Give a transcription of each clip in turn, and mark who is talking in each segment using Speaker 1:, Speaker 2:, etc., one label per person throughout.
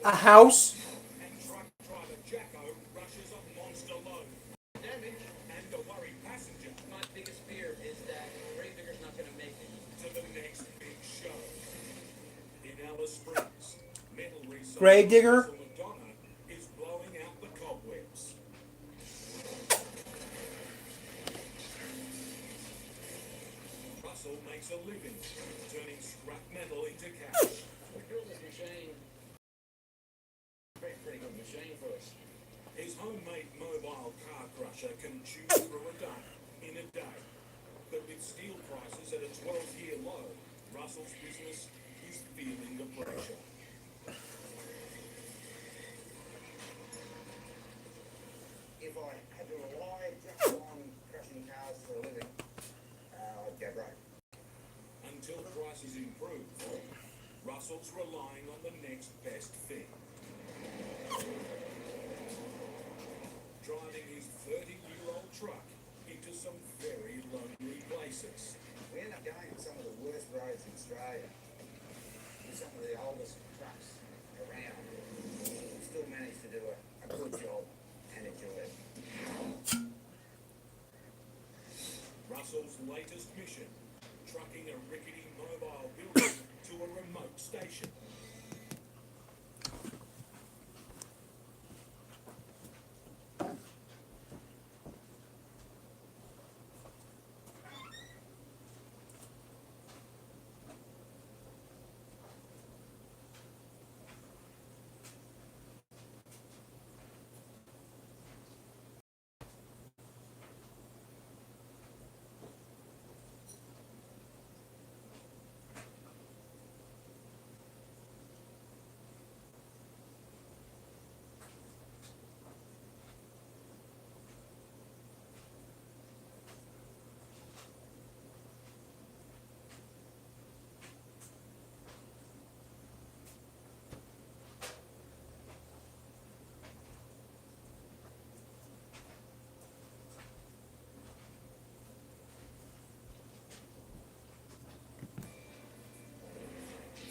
Speaker 1: A house?
Speaker 2: And truck driver Jacko rushes a monster load. Damage and a worried passenger.
Speaker 3: My biggest fear is that Gravedigger's not going to make it.
Speaker 2: To the next big show. In Alice Springs, metal researcher
Speaker 1: Gravedigger?
Speaker 2: Russell Madonna is blowing out the cobwebs. Russell makes a living, turning scrap metal into cash.
Speaker 3: We built this machine. Pretty good machine for us.
Speaker 2: His homemade mobile car crusher can chew through a dump in a day. But with steel prices at a 12-year low, Russell's business is feeling the pressure.
Speaker 4: If I had to rely just on crushing cars for a living, I'd go broke.
Speaker 2: Until prices improve, Russell's relying on the next best thing. Driving his 30-year-old truck into some very lonely places.
Speaker 4: We end up going on some of the worst roads in Australia, with some of the oldest trucks around. We still managed to do a good job and enjoy it.
Speaker 2: Russell's latest mission, trucking a rickety mobile building to a remote station.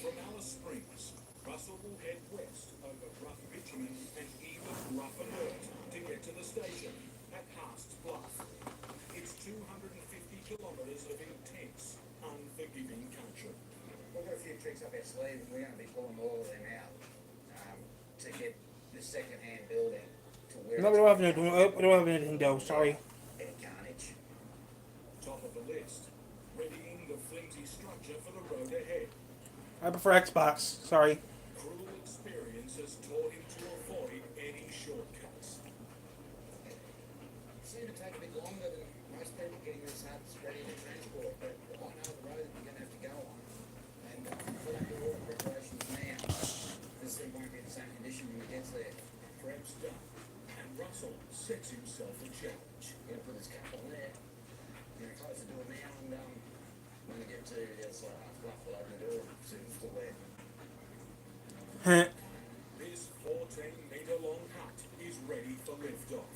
Speaker 2: From Alice Springs, Russell will head west over rough bitumen and even rougher earth to get to the station at Haast's Bluff. It's 250 kilometres of intense, unforgiving country.
Speaker 4: We've got a few tricks up our sleeve, and we're going to be pulling all of them out to get the second-hand building to where
Speaker 1: No, we don't have anything. We don't have anything though. Sorry.
Speaker 4: any carnage.
Speaker 2: Top of the list, readying the flimsy structure for the road ahead.
Speaker 1: I prefer Xbox. Sorry.
Speaker 2: Cruel experience has taught him to avoid any shortcuts.
Speaker 3: It's going to take a bit longer than most people getting this hubs ready to transport, but I know the road that you're going to have to go on. And we'll have to do all the preparations now. This thing won't be in the same condition when it gets there.
Speaker 2: Prep's done, and Russell sets himself a challenge.
Speaker 3: You're going to put this cap on there. You're going to close the door now, and when we get to the other side of Half Bluff, we'll open the door soon as to there.
Speaker 1: Heh.
Speaker 2: This 14-metre-long hut is ready for liftoff.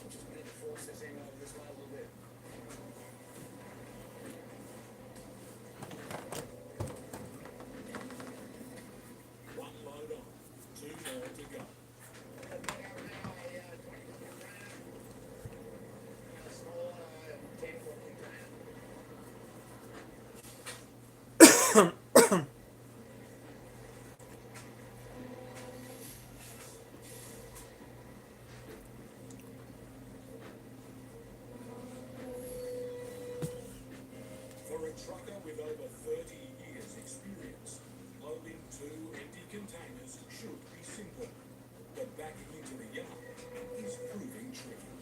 Speaker 3: Just need to force this in over this way a little bit.
Speaker 2: One load on, two more to go.
Speaker 3: Small 10-foot container.
Speaker 2: For a trucker with over 30 years experience, loading two empty containers should be simple. But backing into the yard is proving tricky.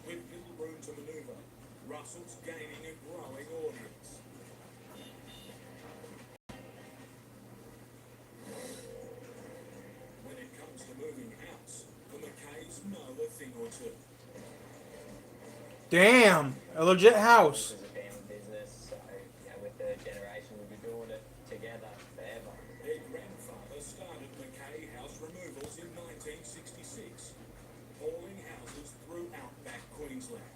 Speaker 2: With little room to manoeuvre, Russell's gaining a growing audience. When it comes to moving house, the McKays know a thing or two.
Speaker 1: Damn. A legit house.
Speaker 5: This is a family business, so with the generation we'll be doing it together forever.
Speaker 2: Their grandfather started McKay House Removals in 1966, hauling houses through outback Queensland.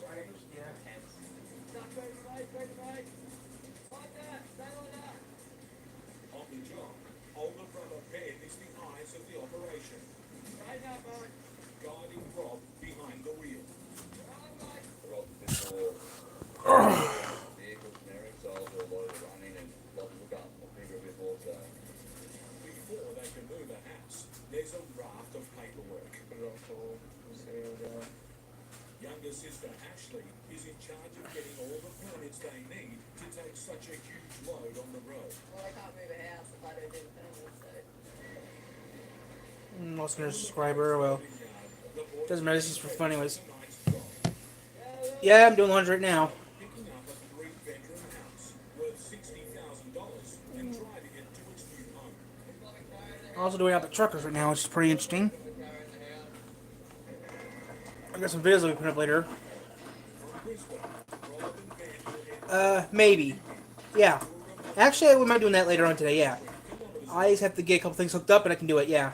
Speaker 5: attempts.
Speaker 2: On the job, older brother Ben is the eyes of the operation, guiding Rob behind the wheel.
Speaker 4: Rob before vehicles and everything, so I was a lot of running and lots of up my finger a bit more so.
Speaker 2: Before they can move a house, there's a raft of paperwork. Younger sister Ashley is in charge of getting all the permits they need to take such a huge load on the road.
Speaker 6: Well, I can't move a house if I don't do the permits, so.
Speaker 1: Lost another subscriber. Well, doesn't matter. This is for fun, anyways. Yeah, I'm doing laundry right now.
Speaker 2: Picking up a 3-bedroom house worth $60,000 and driving it to its new home.
Speaker 1: Also doing out the truckers right now, which is pretty interesting. I got some videos I'll be putting up later. Maybe. Yeah. Actually, we might be doing that later on today, yeah. I just have to get a couple things hooked up and I can do it, yeah.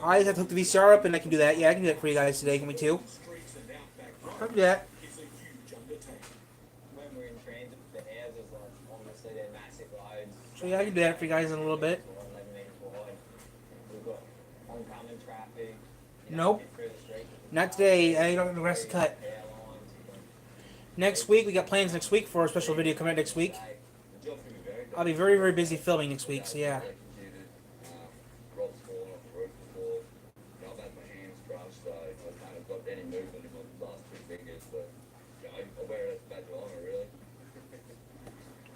Speaker 1: I just have to hook the VCR up and I can do that. Yeah, I can do that for you guys today, can we too? I'll do that.
Speaker 5: When we're in transit, the houses, like, obviously they're massive loads.
Speaker 1: So yeah, I can do that for you guys in a little bit.
Speaker 5: 11 metres wide. We've got oncoming traffic.
Speaker 1: Nope.
Speaker 5: Through the street.
Speaker 1: Not today. I don't have the rest to cut.
Speaker 5: Power lines.
Speaker 1: Next week, we got plans next week for a special video coming out next week.
Speaker 4: The job's gonna be very
Speaker 1: I'll be very, very busy filming next week, so yeah.
Speaker 4: executed. Rob's fallen off the roof before. I've had my hands crushed, so I've kind of got any movement in my last 2 fingers, but I wear it as a badge of honor, really.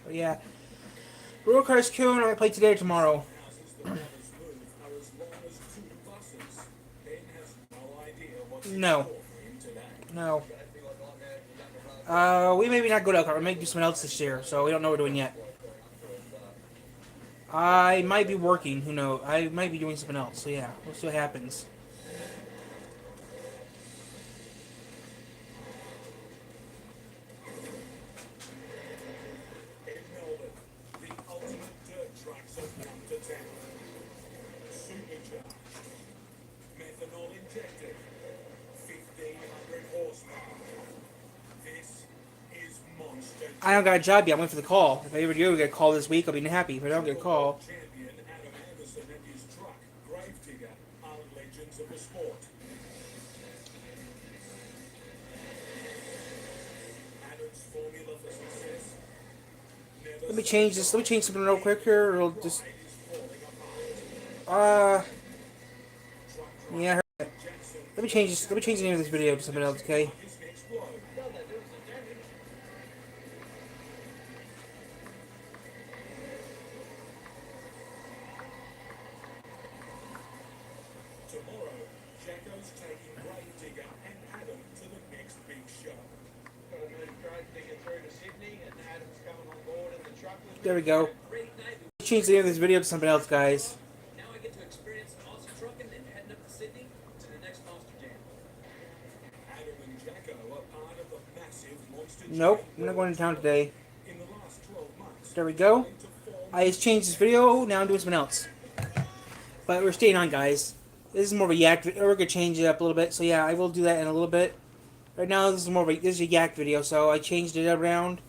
Speaker 1: But yeah. Real Christ Coon, I might play today or tomorrow.
Speaker 2: Houses the brothers move are as long as 2 buses. Ben has no idea what's in
Speaker 1: No.
Speaker 2: store for him today.
Speaker 1: No.
Speaker 4: Guys feel like nightmare, you got my blood
Speaker 1: We maybe not go to Elkhart. We might do something else this year, so we don't know what we're doing yet. I might be working, who knows. I might be doing something else, so yeah. We'll see what happens.
Speaker 2: In Melbourne, the ultimate dirt trucks have come to town. Supercharged, methanol injected, 1,500 horsepower. This is monster.
Speaker 1: I don't got a job yet. I'm waiting for the call. If I ever do get a call this week, I'll be happy. If I don't get a call,
Speaker 2: Champion Adam Anderson and his truck, Gravedigger, are legends of the sport. Adam's formula for success. Never
Speaker 1: let me change this. Let me change something real quick here. Or it'll just.
Speaker 2: is falling apart.
Speaker 1: Yeah. Let me change this. Let me change the name of this video to something else, okay?
Speaker 2: His next blow. Tomorrow, Jacko's taking Gravedigger and Adam to the next big show.
Speaker 3: Gotta move Gravedigger through to Sydney, and Adam's coming on board in the truck with me.
Speaker 1: There we go. Change the name of this video to something else, guys.
Speaker 7: Now I get to experience some Aussie trucking and heading up to Sydney to the next Monster Jam.
Speaker 2: Adam and Jacko are part of the massive Monster
Speaker 1: Nope,
Speaker 2: Jam
Speaker 1: I'm not going to town today.
Speaker 2: in the last 12 months.
Speaker 1: There we go.
Speaker 2: To form
Speaker 1: I just changed this video. Now I'm doing something else. But we're staying on, guys. This is more of a yak. We're gonna change it up a little bit. So yeah, I will do that in a little bit. Right now, this is more of a yak video. So I changed it around.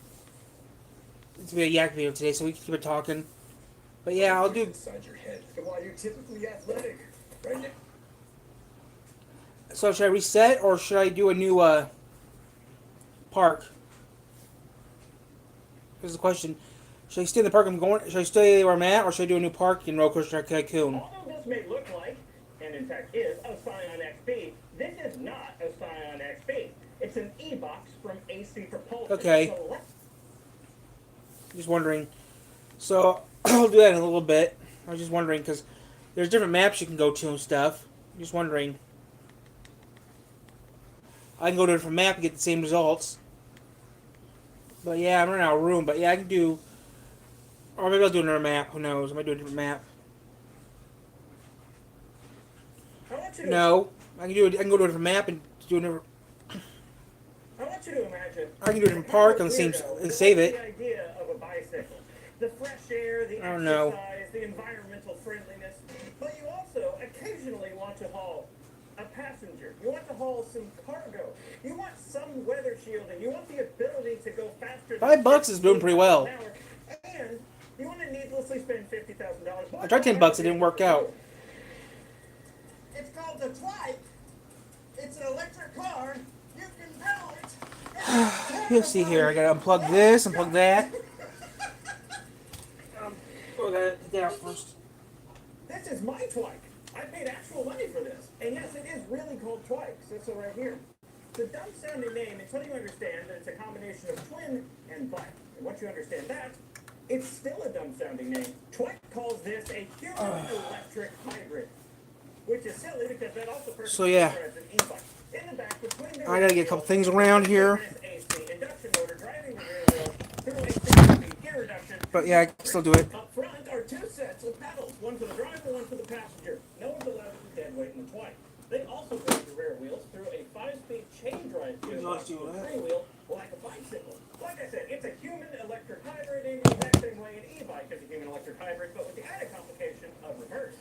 Speaker 1: It's gonna be a yak video today, so we can keep it talking. But yeah, I'll do.
Speaker 4: inside your head. Why you're typically athletic, right now.
Speaker 1: So should I reset or should I do a new park? Here's the question: should I stay in the park I'm going? Should I stay where I'm at, or should I do a new park in Roller Coaster Tycoon?
Speaker 8: Although this may look like, and in fact is, a Scion XP, this is not a Scion XP. It's an E-Box from AC Propulsion.
Speaker 1: Okay.
Speaker 8: So let's
Speaker 1: Just wondering. So I'll do that in a little bit. I was just wondering because there's different maps you can go to and stuff. Just wondering. I can go to a different map and get the same results. But yeah, I'm running out of room. But yeah, I can do. Or maybe I'll do another map. Who knows? I might do a different map.
Speaker 8: I want you to,
Speaker 1: No, I can do. I can go to a different map and do another.
Speaker 8: I want you to imagine.
Speaker 1: I can do a different park on the same and save it.
Speaker 8: The idea of a bicycle, the fresh air, the
Speaker 1: I don't know.
Speaker 8: exercise, the environmental friendliness, but you also occasionally want to haul a passenger. You want to haul some cargo. You want some weather shielding. You want the ability to go faster. Than
Speaker 1: $5 is doing pretty well.
Speaker 8: 15 miles an hour. And you want to needlessly spend $50,000.
Speaker 1: I tried $10, it didn't work out.
Speaker 3: It's called the Twike. It's an electric car. You can pedal it.
Speaker 1: You'll see here. I gotta unplug this, unplug that. Oh, I gotta get that out first.
Speaker 8: This is my Twike. I paid actual money for this. And yes, it is really called Twike. So right here. It's a dumb sounding name until you understand that it's a combination of twin and bike. And once you understand that, it's still a dumb sounding name. Twike calls this a human electric hybrid. Which is silly because that also
Speaker 1: So, yeah.
Speaker 8: describes an e-bike. In the back, between the
Speaker 1: I gotta get a couple things around here.
Speaker 8: AC induction motor driving the rear wheel through a 6-speed gear reduction.
Speaker 1: But yeah, I can still do it.
Speaker 8: Up front are 2 sets of pedals, one for the driver, one for the passenger. No one's allowed to do dead weight in the Twike. They also drive the rear wheels through a 5-speed chain drive gearbox with a freewheel like a bicycle. Like I said, it's a human electric hybrid in the exact same way an e-bike is a human electric hybrid, but with the added complication of reverse.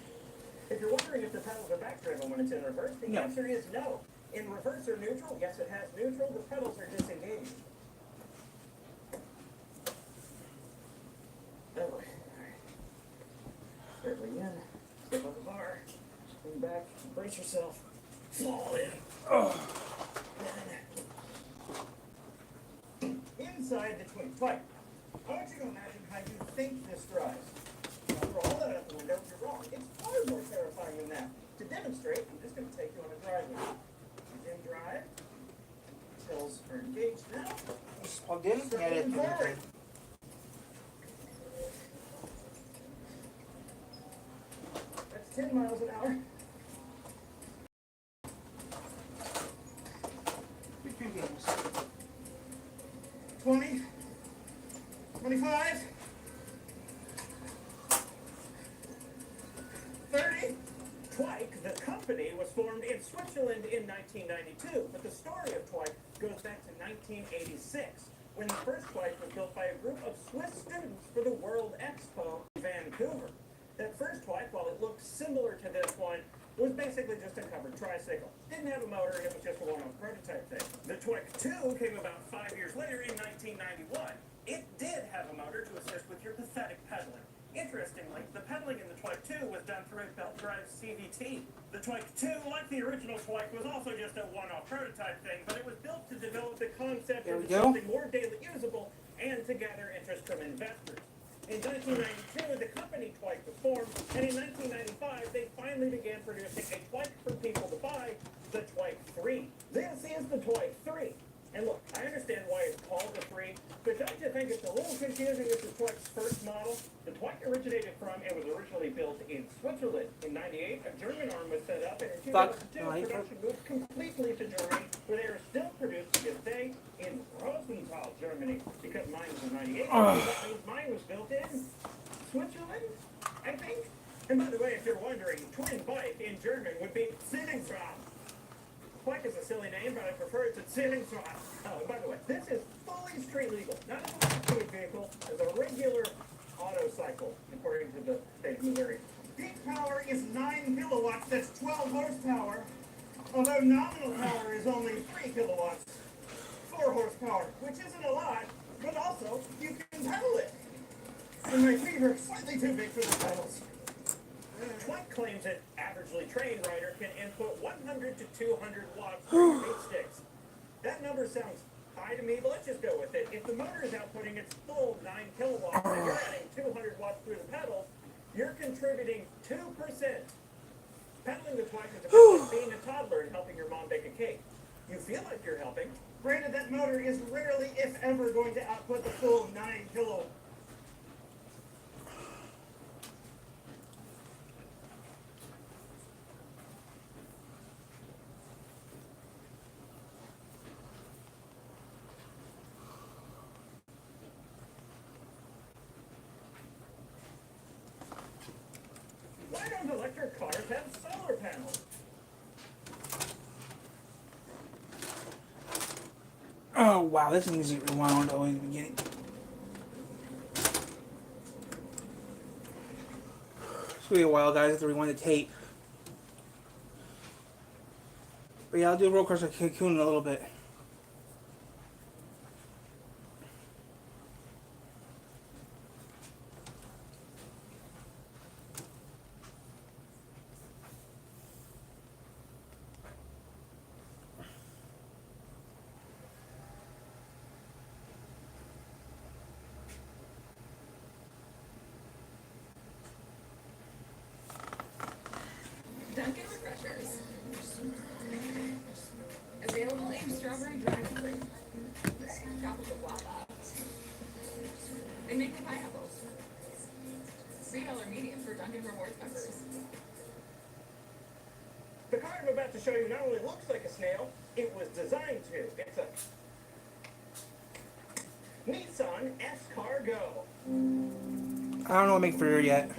Speaker 8: If you're wondering if the pedals are back-driven when it's in reverse, the
Speaker 1: No.
Speaker 8: answer is no. In reverse or neutral, yes, it has neutral. The pedals are disengaged. Oh, all right. Start in. Step on the bar. Lean back. Brace yourself. Fall in. Then, inside the twin Twike. I want you to imagine how you think this drives. Now, throw all that out the window. You're wrong. It's far more terrifying than that. To demonstrate, I'm just going to take you on a drive with me. Then drive. Hills are engaged now.
Speaker 1: Just plugged in.
Speaker 8: Start
Speaker 1: Yeah,
Speaker 8: moving
Speaker 1: it-
Speaker 8: forward. That's 10 miles an hour. 20, 25, 30. Twike, the company, was formed in Switzerland in 1992, but the story of Twike goes back to 1986, when the first Twike was built by a group of Swiss students for the World Expo in Vancouver. That first Twike, while it looked similar to this one, was basically just a covered tricycle. Didn't have a motor, it was just a one-off prototype thing. The Twike 2 came about 5 years later in 1991. It did have a motor to assist with your pathetic pedaling. Interestingly, the pedaling in the Twike 2 was done through a belt drive CVT. The Twike 2, like the original Twike, was also just a one-off prototype thing, but it was built to develop the concept
Speaker 1: There
Speaker 8: of
Speaker 1: we go.
Speaker 8: something more daily usable and to gather interest from investors. In 1992, the company Twike was formed, and in 1995, they finally began producing a Twike for people to buy, the Twike 3. This is the Twike 3. And look, I understand why it's called the 3, but don't you think it's a little confusing this is Twike's first model? The Twike originated from and was originally built in Switzerland. In 98, a German arm was set up, and in 2002, production moved completely to Germany, where they are still produced to this day in Rosenthal, Germany. Because mine was in 98, that means mine was built in Switzerland, I think. And by the way, if you're wondering, twin bike in German would be Zwillingsrad. Twike is a silly name, but I prefer it to Zwillingsrad. Oh, and by the way, this is fully street legal. Not as a paid vehicle, as a regular auto cycle, according to the state of Missouri. Peak power is 9 kilowatts, that's 12 horsepower. Although nominal power is only 3 kilowatts, 4 horsepower, which isn't a lot, but also you can pedal it. And my feet are slightly too big for the pedals. Twike claims an averagely trained rider can input 100 to 200 watts from 8 sticks. That number sounds high to me, but let's just go with it. If the motor is outputting its full 9 kilowatts and you're adding 200 watts through the pedals, you're contributing 2%. Pedaling the Twike is about like being a toddler and helping your mom bake a cake. You feel like you're helping. Granted, that motor is rarely, if ever, going to output the full 9 kilowatts. Why don't electric cars have solar panels?
Speaker 1: Oh wow, this thing's rewound all the way to the beginning. It's gonna be a while, guys. I have to rewind the tape. But yeah, I'll do Roller Coaster Tycoon in a little bit.
Speaker 6: Dunkin' Refreshers. Available in strawberry dragon fruit. Tropical guava. They make the pineapples. $3 medium for Dunkin' Rewards members.
Speaker 8: The car I'm about to show you not only looks like a snail, it was designed to. It's a Nissan S-Cargo.
Speaker 1: I don't know what to make for her yet.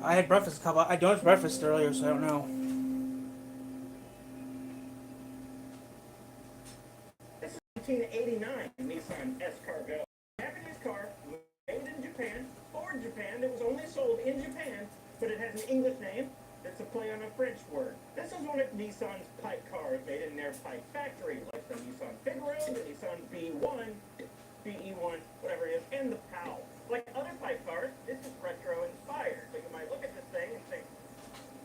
Speaker 1: I had breakfast I donuts breakfast earlier, so I don't know.
Speaker 8: This is a 1989 Nissan S-Cargo. Japanese car, made in Japan, for Japan, that was only sold in Japan, but it has an English name that's a play on a French word. This is one of Nissan's pipe cars made in their pipe factory, like the Nissan Figaro, the Nissan B1, BE1, whatever it is, and the PAL. Like other pipe cars, this is retro inspired. So you might look at this thing and think,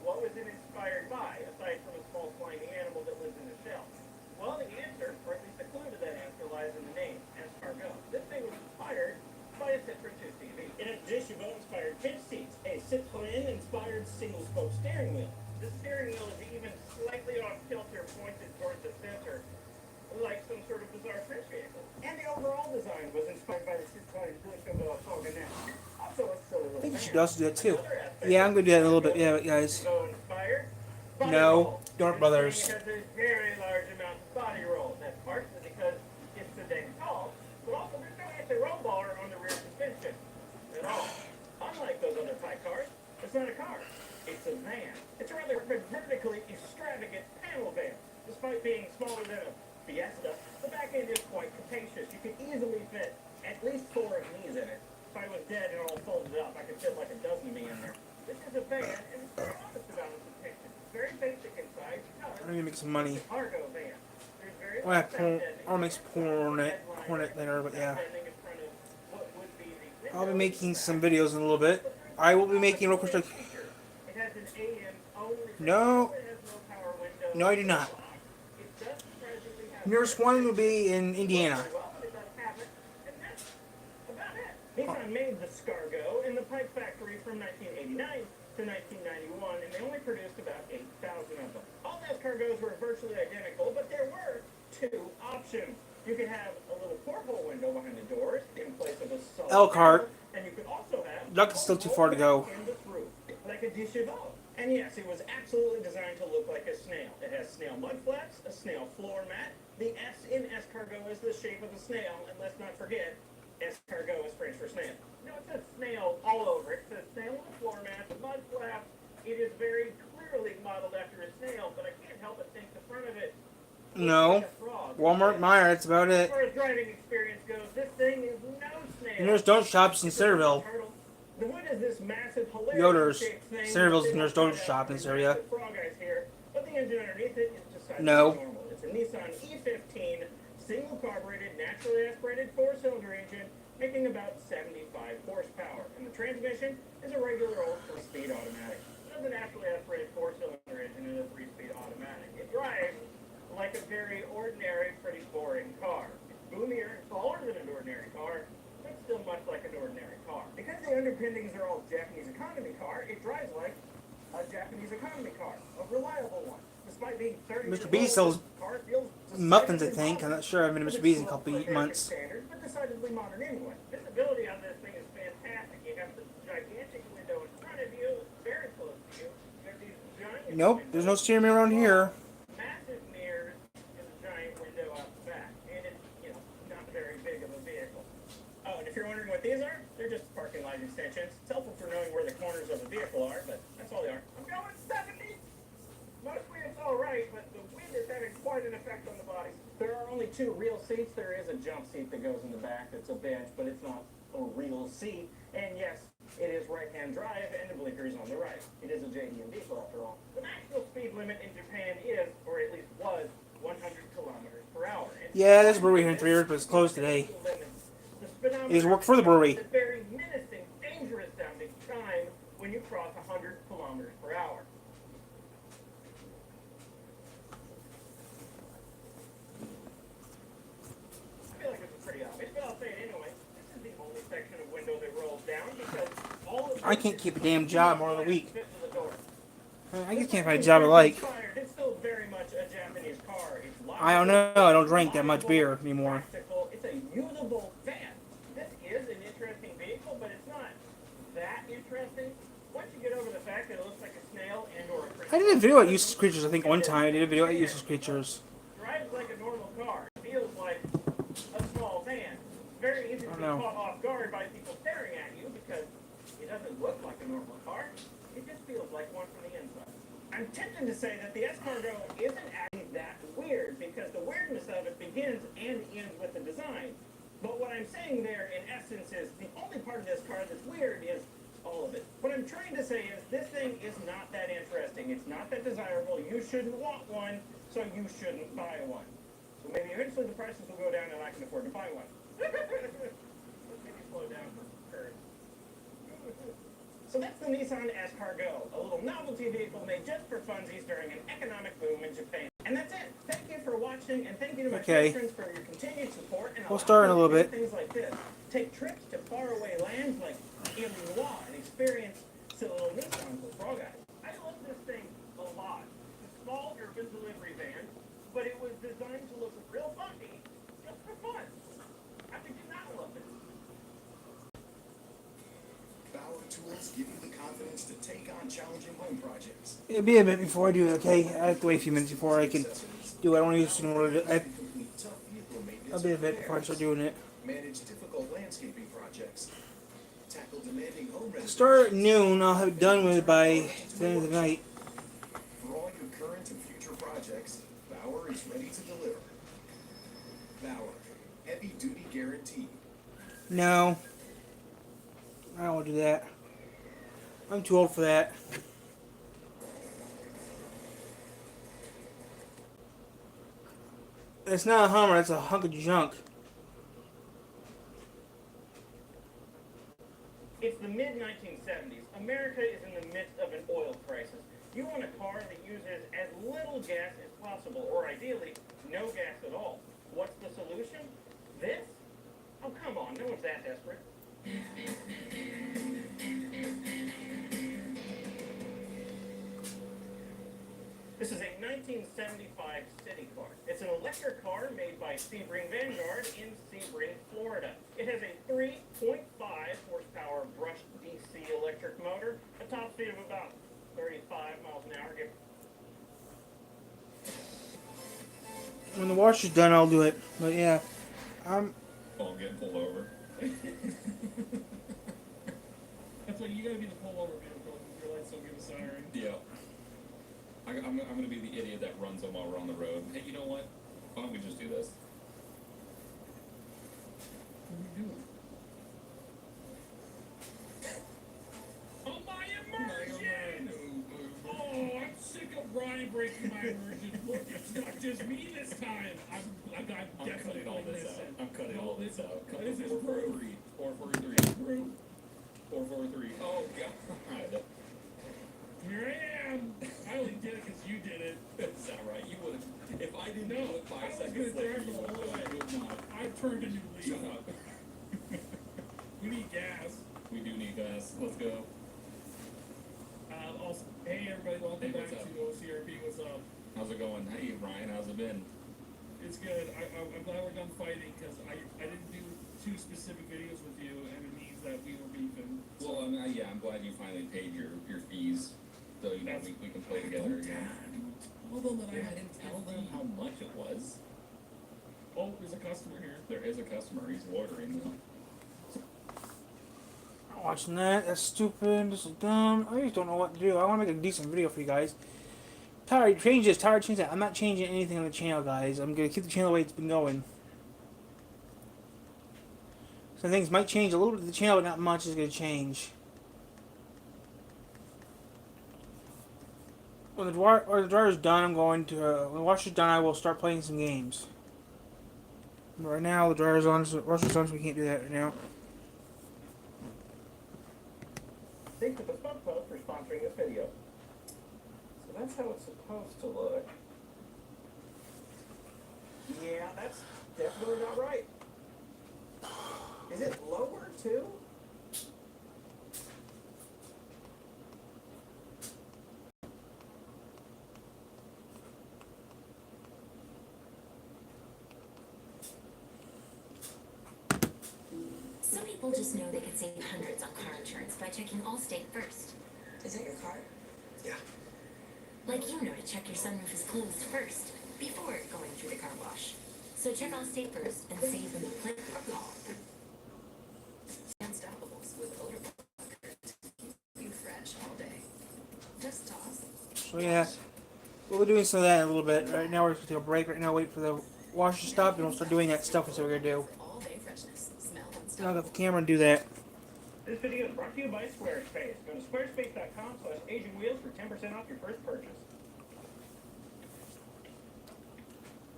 Speaker 8: what was it inspired by, aside from a small slimy animal that lives in a shell? Well, the answer, or at least the clue to that answer, lies in the name, Escargot. This thing was inspired by a Citroen 2CV. It has Chevaux-inspired bench seats, a Citroen-inspired single-spoke steering wheel. The steering wheel is even slightly off-kilter, pointed towards the center, like some sort of bizarre French vehicle. And the overall design was inspired by the Citroen Deuxième Fourgonette. Also a silly little
Speaker 1: I think you
Speaker 8: van.
Speaker 1: should also do that too. Yeah, I'm gonna do that in a little bit. Yeah, guys.
Speaker 8: So inspired. Body
Speaker 1: No,
Speaker 8: roll.
Speaker 1: Dork
Speaker 8: This
Speaker 1: Brothers.
Speaker 8: thing has a very large amount of body roll. That's partially because it's so dang tall, but also there's no anti-roll bar on the rear suspension at all. Unlike those other pipe cars, it's not a car. It's a van. It's a rather vertically extravagant panel van. Despite being smaller than a Fiesta, the back end is quite capacious. You can easily fit at least 4 of these in it. If I was dead and all folded up, I could fit like a dozen of me in there. This is a van, and it's very honest about its depiction. It's very basic inside.
Speaker 1: I'm gonna make some money.
Speaker 8: It's a cargo van. There's very
Speaker 1: Well,
Speaker 8: little sound deadening.
Speaker 1: I'll make some Hornet later, but yeah.
Speaker 8: Sound deadening in front of what would be the
Speaker 1: I'll be
Speaker 8: window.
Speaker 1: making some videos in a little bit. I will be making Roller Coaster.
Speaker 8: It has an AM only.
Speaker 1: No.
Speaker 8: It has no power window.
Speaker 1: No, I do not.
Speaker 8: It does surprisingly have
Speaker 1: Nearest one will be in Indiana.
Speaker 8: well, but it does have it, and that's about it. Nissan made the Scargo in the pipe factory from 1989 to 1991, and they only produced about 8,000 of them. All the Escargots were virtually identical, but there were 2 options. You could have a little porthole window behind the doors in place of a solid
Speaker 1: Elkhart.
Speaker 8: panel, and you could also have
Speaker 1: Luck is still too far to go.
Speaker 8: canvas roof, like a Chevaux. And yes, it was absolutely designed to look like a snail. It has snail mud flaps, a snail floor mat. The S in Escargot is the shape of a snail, and let's not forget, Escargot is French for snail. No, it says snail all over it. It says snail on the floor mat, the mud flaps. It is very clearly modeled after a snail, but I can't help but think the front of it looks
Speaker 1: No.
Speaker 8: like a frog.
Speaker 1: Walmart, Meyer, that's about
Speaker 8: As
Speaker 1: it.
Speaker 8: far as driving experience goes, this thing is no snail.
Speaker 1: And there's donut shops in
Speaker 8: It's a
Speaker 1: Centerville.
Speaker 8: turtle. The wood is this massive, hilarious
Speaker 1: Yoder's.
Speaker 8: shaped thing.
Speaker 1: Centerville's and there's donut shop in this area.
Speaker 8: Frog eyes here, but the engine underneath it is just
Speaker 1: No.
Speaker 8: normal. It's a Nissan E15 single carbureted, naturally aspirated 4-cylinder engine, making about 75 horsepower. And the transmission is a regular old 4-speed automatic. It is a naturally aspirated 4-cylinder engine and a 3-speed automatic. It drives like a very ordinary, pretty boring car. It's boomier and taller than an ordinary car, but still much like an ordinary car. Because the underpinnings are all Japanese economy car, it drives like a Japanese economy car, a reliable one. Despite being 30
Speaker 1: Mr. B sells
Speaker 8: car feels
Speaker 1: muffins, I
Speaker 8: decidedly
Speaker 1: think. I'm
Speaker 8: modern.
Speaker 1: not sure. I've been to Mr. B's in a couple of months.
Speaker 8: Standards, but decidedly modern anyway. Visibility on this thing is fantastic. You have the gigantic window in front of you, very close to you. You have these giant
Speaker 1: Nope, there's no steering wheel around here.
Speaker 8: massive mirrors and a giant window out the back. And it's, not very big of a vehicle. Oh, and if you're wondering what these are, they're just parking light extensions. It's helpful for knowing where the corners of the vehicle are, but that's all they are. I'm going 70! Mostly it's alright, but the wind is having quite an effect on the body. There are only 2 real seats. There is a jump seat that goes in the back. It's a bench, but it's not a real seat. And yes, it is right-hand drive, and the blinker is on the right. It is a JDM vehicle after all. The maximum speed limit in Japan is
Speaker 1: Yeah, there's a brewery here in 3 years, but it's closed today.
Speaker 8: The speedometer
Speaker 1: It used to work for the brewery.
Speaker 8: shows a very menacing, dangerous sounding chime when you cross 100 kilometers per hour. I feel like it's pretty obvious, but I'll say it anyway. This is the only section of window that rolls down because all of
Speaker 1: I can't keep a damn job more than a week.
Speaker 8: fit to the door.
Speaker 1: I just can't find a job I like.
Speaker 8: It's still very much a Japanese car. It's
Speaker 1: I don't know. I don't drink that much beer anymore.
Speaker 8: practical. It's a usable van. This is an interesting vehicle, but it's not that interesting. Once you get over the fact that it looks like a snail and or a
Speaker 1: I did a video at Useless Creatures, I think, one time. I did a video at Useless Creatures.
Speaker 8: drives like a normal car. It feels like a small van. Very easy to be
Speaker 1: know.
Speaker 8: caught off guard by people staring at you because it doesn't look like a normal car. It just feels like one from the inside. I'm tempted to say that the Escargot isn't actually that weird because the weirdness of it begins and ends with the design. But what I'm saying there, in essence, is the only part of this car that's weird is all of it. What I'm trying to say is this thing is not that interesting. It's not that desirable. You shouldn't want one, so you shouldn't buy one. So maybe eventually the prices will go down and I can afford to buy one. Let's maybe slow down for current. So that's the Nissan Escargot, a little novelty vehicle made just for funsies during an economic boom in Japan. And that's it. Thank you for watching, and thank you to my
Speaker 1: Okay.
Speaker 8: patrons for your continued support. And
Speaker 1: We'll start in a
Speaker 8: allowing
Speaker 1: little
Speaker 8: me to do
Speaker 1: bit.
Speaker 8: Things like this. Take trips to faraway lands like Illinois and experience silly little Nissans with Frog Eyes. I love this thing a lot. It's a small urban delivery van, but it was designed to look real funky just for fun. I think you not love it.
Speaker 2: Bauer tools give you the confidence to take on challenging home projects.
Speaker 1: It'll be a bit before I do it, okay? I have to wait a few minutes before I can do it. I don't want to use it in order to...
Speaker 2: Complete tough vehicle maintenance
Speaker 1: I'll be a bit before I
Speaker 2: repairs,
Speaker 1: start doing it.
Speaker 2: manage difficult landscaping projects, tackle demanding home renovations.
Speaker 1: Start at noon. I'll have it done with it by the end of the night.
Speaker 2: For all your current and future projects, Bauer is ready to deliver. Bauer, heavy duty guarantee.
Speaker 1: No. I don't want to do that. I'm too old for that. It's not a Hummer, it's a hunk of junk.
Speaker 8: It's the mid-1970s. America is in the midst of an oil crisis. You want a car that uses as little gas as possible, or ideally, no gas at all. What's the solution? This? Oh, come on, no one's that desperate. This is a 1975 city car. It's an electric car made by Sebring Vanguard in Sebring, Florida. It has a 3.5 horsepower brushed DC electric motor, a top speed of about 35 miles an hour.
Speaker 1: When the washer's done, I'll do it. But yeah,
Speaker 9: Oh, I'm getting pulled over.
Speaker 7: That's why you gotta be the pullover vehicle because your lights don't give a siren.
Speaker 9: Yeah. I'm gonna be the idiot that runs them while we're on the road. Hey, you know what? Why don't we just do this?
Speaker 7: What are we doing? Oh, my immersion! Oh, I'm sick of Brian breaking my immersion. Look, it's not just me this time. I'm
Speaker 9: I'm
Speaker 7: definitely
Speaker 9: cutting all
Speaker 7: putting
Speaker 9: this
Speaker 7: this
Speaker 9: out.
Speaker 7: in.
Speaker 9: I'm cutting all this out. Cut
Speaker 7: This is
Speaker 9: the
Speaker 7: proof.
Speaker 9: 443.
Speaker 7: Proof.
Speaker 9: 443. Oh, God.
Speaker 7: Here I am. I only did it because you did it.
Speaker 9: Is that right? You would have. If I didn't
Speaker 7: No,
Speaker 9: do it 5
Speaker 7: I was
Speaker 9: seconds
Speaker 7: gonna
Speaker 9: later,
Speaker 7: drive
Speaker 9: you
Speaker 7: the
Speaker 9: would
Speaker 7: whole way.
Speaker 9: have. I would not.
Speaker 7: I've turned a new leaf.
Speaker 9: Shut up.
Speaker 7: We need gas.
Speaker 9: We do need gas. Let's go.
Speaker 7: Also, hey everybody, welcome
Speaker 9: Hey,
Speaker 7: back
Speaker 9: what's
Speaker 7: to
Speaker 9: up?
Speaker 7: OCRP. What's up?
Speaker 9: How's it going? Hey, Ryan. How's it been?
Speaker 7: It's good. I'm glad we're done fighting because I didn't do 2 specific videos with you, and it means that we were beefing.
Speaker 9: Well, yeah, I'm glad you finally paid your fees. So, you know, we can play together again.
Speaker 7: Tell them that
Speaker 9: I didn't tell them how much it was.
Speaker 7: Oh, there's a customer here.
Speaker 9: There is a customer. He's loitering though.
Speaker 1: I'm watching that. That's stupid. This is dumb. I just don't know what to do. I want to make a decent video for you guys. Tired, change this. Tired, change that. I'm not changing anything on the channel, guys. I'm going to keep the channel the way it's been going. Some things might change a little bit of the channel, but not much is going to change. When the dryer's done, I'm going to... when the washer's done, I will start playing some games. But right now, the dryer's on, washer's on, so we can't do that right now.
Speaker 8: Thanks to the Spunk Post for sponsoring this video. So that's how it's supposed to look. Yeah, that's definitely not right. Is it lower too?
Speaker 10: Some people just know they can save hundreds on car insurance by checking Allstate first.
Speaker 3: Is that your car?
Speaker 10: Like you know to check your sunroof is closed first, before going through the car wash. So check Allstate first and save them a click or call. Unstoppables with odor blocker to keep you fresh all day. Just toss.
Speaker 1: So yeah, we'll be doing some of that in a little bit. Right now, we're going to take a break. Right now, wait for the washer to stop, and we'll start doing that stuff. That's what we're going to do.
Speaker 10: All day freshness. Smell
Speaker 1: Now I got
Speaker 10: unstoppable.
Speaker 1: the camera and do that.
Speaker 8: This video is brought to you by Squarespace. Go to squarespace.com/AsianWheels for 10% off your first purchase.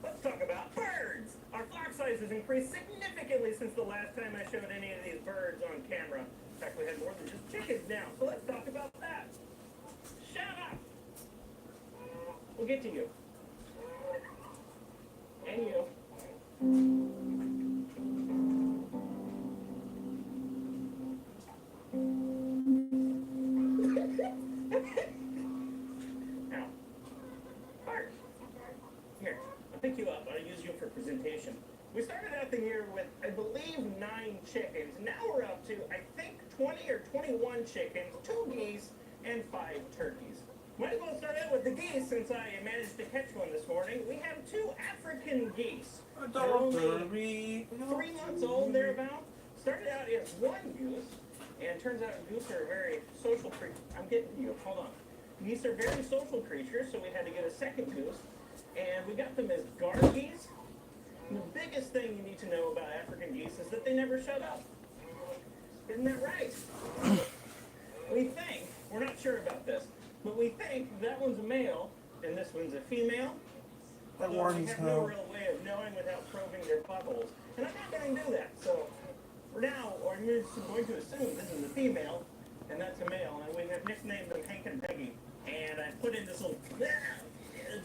Speaker 8: Let's talk about birds. Our flock size has increased significantly since the last time I showed any of these birds on camera. In fact, we have more than just chickens now, so let's talk about that. Shut up! We'll get to you. And you. Now, Bart, here, I'll pick you up. I'll use you for presentation. We started out the year with, I believe, 9 chickens. Now we're up to, I think, 20 or 21 chickens, 2 geese, and 5 turkeys. Might as well start out with the geese since I managed to catch one this morning. We have 2 African geese. They're only 3 months old, thereabout. Started out as 1 goose, and turns out goose are very social creatures. I'm getting to you. Hold on. Geese are very social creatures, so we had to get a second goose, and we got them as guard geese. And the biggest thing you need to know about African geese is that they never shut up. Isn't that right? We think, we're not sure about this, but we think that one's a male and this one's a female.
Speaker 1: That
Speaker 8: Although we
Speaker 1: warning's
Speaker 8: have no real way of knowing without probing their buttholes. And I'm not going to do that, so for now, I'm just going to assume this is a female and that's a male, and we have nicknamed them Hank and Peggy. And I put in this little